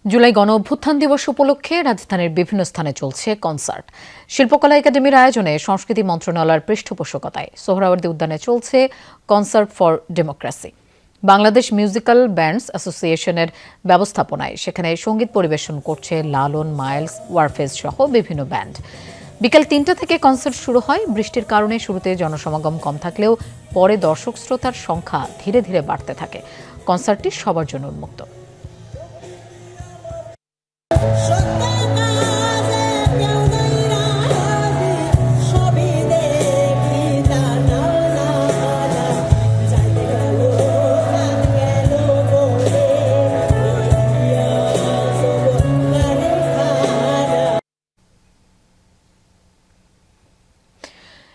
জুলাই গণ-অভ্যুত্থান দিবস উপলক্ষে রাজধানীর বিভিন্ন স্থানে চলছে কনসার্ট। শিল্পকলা একাডেমির আয়োজনে সংস্কৃতি মন্ত্রণালয়ের পৃষ্ঠপোষকতায় সোহরাওয়ার্দী উদ্যানে চলছে concert for democracy. Bangladesh musical bands অ্যাসোসিয়েশনের ব্যবস্থাপনায় সেখানে সঙ্গীত পরিবেশন করছে লালন, মাইলস, ওয়ারফেজ সহ বিভিন্ন ব্যান্ড। বিকেল ৩টা থেকে কনসার্ট শুরু হয়। বৃষ্টির কারণে শুরুতে জনসমাগম কম থাকলেও পরে দর্শক শ্রোতার সংখ্যা ধীরে ধীরে বাড়তে থাকে। কনসার্টটি সবার জন্য উন্মুক্ত।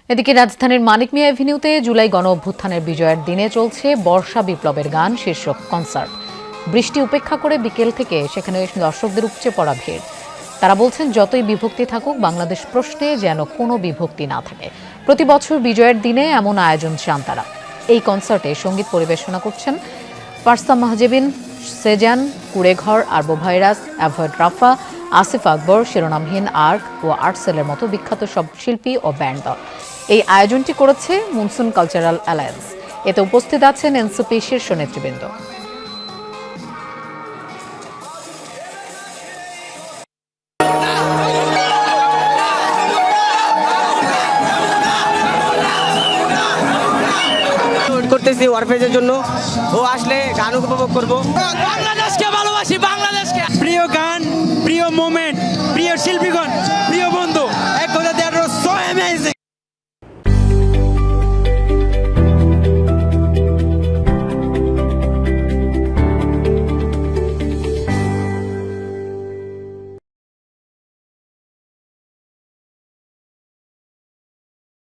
এদিকে রাজধানীর মানিক মিয়া এভিনিউতে জুলাই গণ-অভ্যুত্থানের বিজয়ের দিনে চলছে বর্ষা বিপ্লবের গান শীর্ষক কনসার্ট। বৃষ্টি উপেক্ষা করে বিকেল থেকে সেখানে দর্শকদের উপচে পড়া ভিড়। তারা বলছেন, যতই বিভক্তি থাকুক, বাংলাদেশ প্রশ্নে যেন কোনো বিভক্তি না থাকে। প্রতি বছর বিজয়ের দিনে এমন আয়োজন চান তারা। এই কনসার্টে সঙ্গীত পরিবেশনা করছেন পারসা মাহজেবিন, সেজান, কুড়েঘর, আরবোভাইরাস, অ্যাভয়েড রাফা, আসিফ আকবর, শিরোনামহীন আর্ক ও আর্টসেলের মতো বিখ্যাত সব শিল্পী ও ব্যান্ড দল। এই আয়োজনটি করেছে মনসুন কালচারাল অ্যালায়েন্স। এতে উপস্থিত আছেন এনসিপি শীর্ষ নেতৃবৃন্দ। করতেছি ওয়ারফেজের জন্য, ও আসলে গান উপভোগ করবো। বাংলাদেশকে ভালোবাসি, বাংলাদেশকে। প্রিয় গান, প্রিয় মোমেন্ট